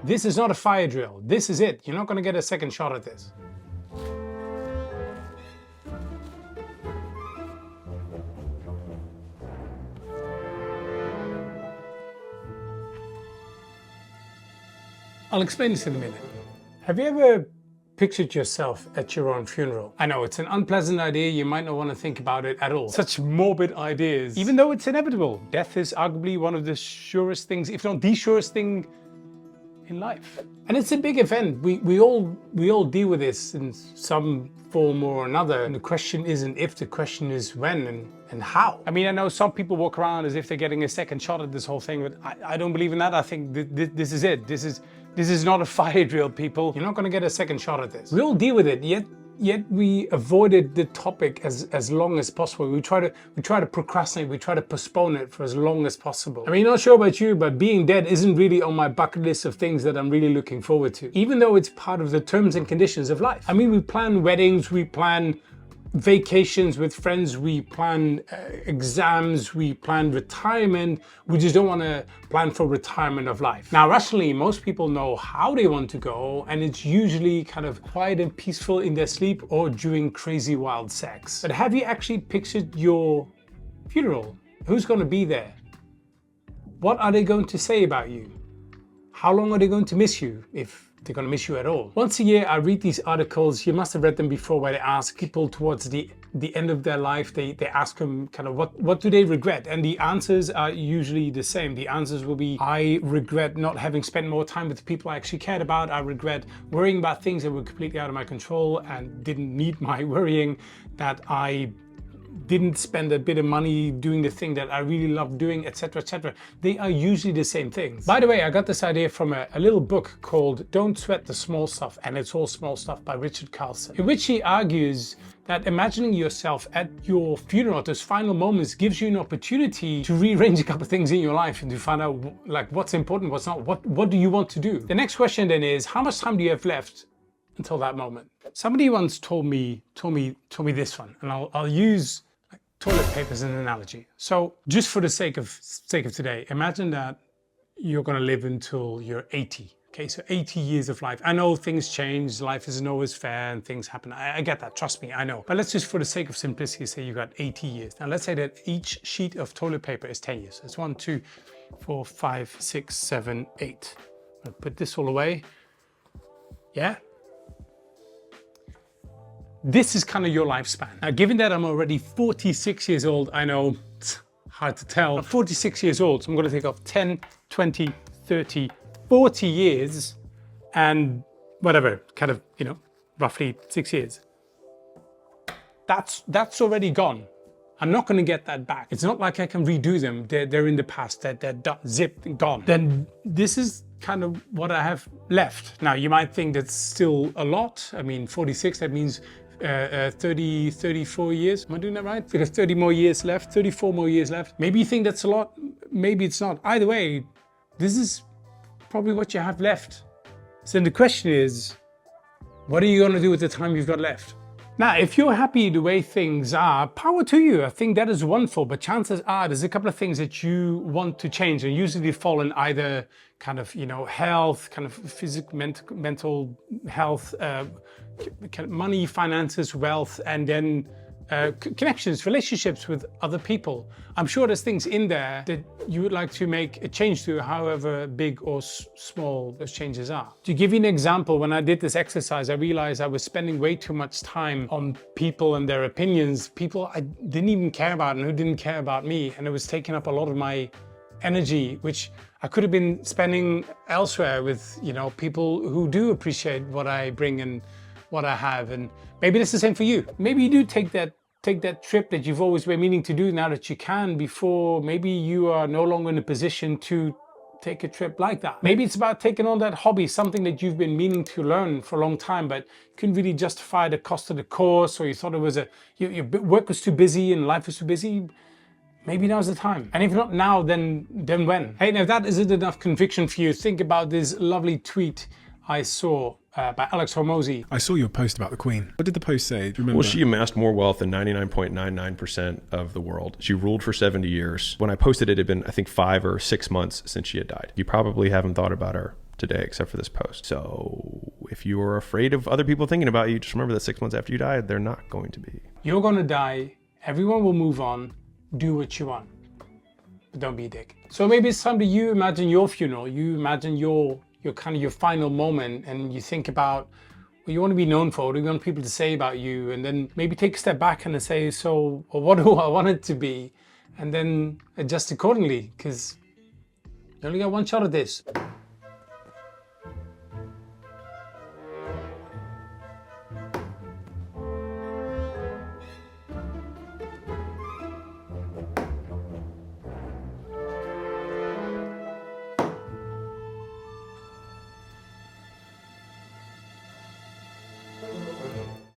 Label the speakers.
Speaker 1: This is not a fire drill. This is it. You're not going to get a second shot at this. I'll explain this in a minute. Have you ever pictured yourself at your own funeral? I know it's an unpleasant idea. You might not want to think about it at all. Such morbid ideas. Even though it's inevitable, death is arguably one of the surest things, if not the surest thing in life. And it's a big event. We all deal with this in some form or another. And the question isn't if, the question is when and how. I mean, I know some people walk around as if they're getting a second shot at this whole thing, but I don't believe in that. I think this is it. This is not a fire drill, people. You're not going to get a second shot at this. We all deal with it, yet we avoided the topic as long as possible. We try to procrastinate, we try to postpone it for as long as possible. I mean, not sure about you, but being dead isn't really on my bucket list of things that I'm really looking forward to, even though it's part of the terms and conditions of life. I mean, we plan weddings, we plan vacations with friends, we plan exams, we plan retirement. We just don't want to plan for retirement of life. Now, rationally, most people know how they want to go, and it's usually kind of quiet and peaceful in their sleep or during crazy wild sex. But have you actually pictured your funeral? Who's going to be there? What are they going to say about you? How long are they going to miss you, if they're going to miss you at all? Once a year, I read these articles. You must have read them before, where they ask people towards the end of their life, they ask them kind of what do they regret? And the answers are usually the same. The answers will be, I regret not having spent more time with the people I actually cared about. I regret worrying about things that were completely out of my control and didn't need my worrying, that I didn't spend a bit of money doing the thing that I really love doing, etc., etc. They are usually the same things. By the way, I got this idea from a little book called Don't Sweat the Small Stuff, and It's All Small Stuff by Richard Carlson, in which he argues that imagining yourself at your funeral, at those final moments, gives you an opportunity to rearrange a couple of things in your life and to find out like what's important, what's not, what do you want to do. The next question then is, how much time do you have left until that moment? Somebody once told me this one, and I'll use toilet paper as an analogy. So just for the sake of today, imagine that you're going to live until you're 80. Okay, so 80 years of life. I know things change, life isn't always fair and things happen. I get that, trust me, I know. But let's just, for the sake of simplicity, say you got 80 years. Now let's say that each sheet of toilet paper is 10 years. It's 1, 2, 4, 5, 6, 7, 8. I'll put this all away. Yeah? This is kind of your lifespan. Now, given that I'm already 46 years old, I know it's hard to tell. I'm 46 years old, so I'm going to take off 10, 20, 30, 40 years and whatever, kind of, you know, roughly 6 years. That's already gone. I'm not going to get that back. It's not like I can redo them. They're in the past. They're done, zipped, gone. Then this is kind of what I have left. Now, you might think that's still a lot. I mean, 46, that means 34 years. Am I doing that right? Because 30 more years left, 34 more years left. Maybe you think that's a lot, maybe it's not. Either way, this is probably what you have left. So the question is, what are you going to do with the time you've got left? Now, if you're happy the way things are, power to you. I think that is wonderful, but chances are there's a couple of things that you want to change, and usually fall in either kind of, you know, health, kind of physical, mental health, kind of money, finances, wealth, and then connections, relationships with other people. I'm sure there's things in there that you would like to make a change to, however big or small those changes are. To give you an example, when I did this exercise, I realized I was spending way too much time on people and their opinions, people I didn't even care about and who didn't care about me. And it was taking up a lot of my energy, which I could have been spending elsewhere with, you know, people who do appreciate what I bring and what I have. And maybe it's the same for you. Maybe you do take that trip that you've always been meaning to do now that you can, before maybe you are no longer in a position to take a trip like that. Maybe it's about taking on that hobby, something that you've been meaning to learn for a long time, but couldn't really justify the cost of the course, or you thought it was your work was too busy and life was too busy. Maybe now's the time. And if not now, then when? Hey, now if that isn't enough conviction for you, think about this lovely tweet I saw by Alex Hormozy.
Speaker 2: I saw your post about the Queen. What did the post say? Do you remember?
Speaker 3: Well, she amassed more wealth than 99.99% of the world. She ruled for 70 years. When I posted it, it had been, I think, 5 or 6 months since she had died. You probably haven't thought about her today except for this post. So if you're afraid of other people thinking about you, just remember that 6 months after you die, they're not going to be.
Speaker 1: You're gonna die, everyone will move on, do what you want, but don't be a dick. So maybe it's time to you imagine your funeral, you imagine your kind of your final moment, and you think about what you want to be known for, what do you want people to say about you, and then maybe take a step back and say, so what do I want it to be? And then adjust accordingly, because you only got one shot at this.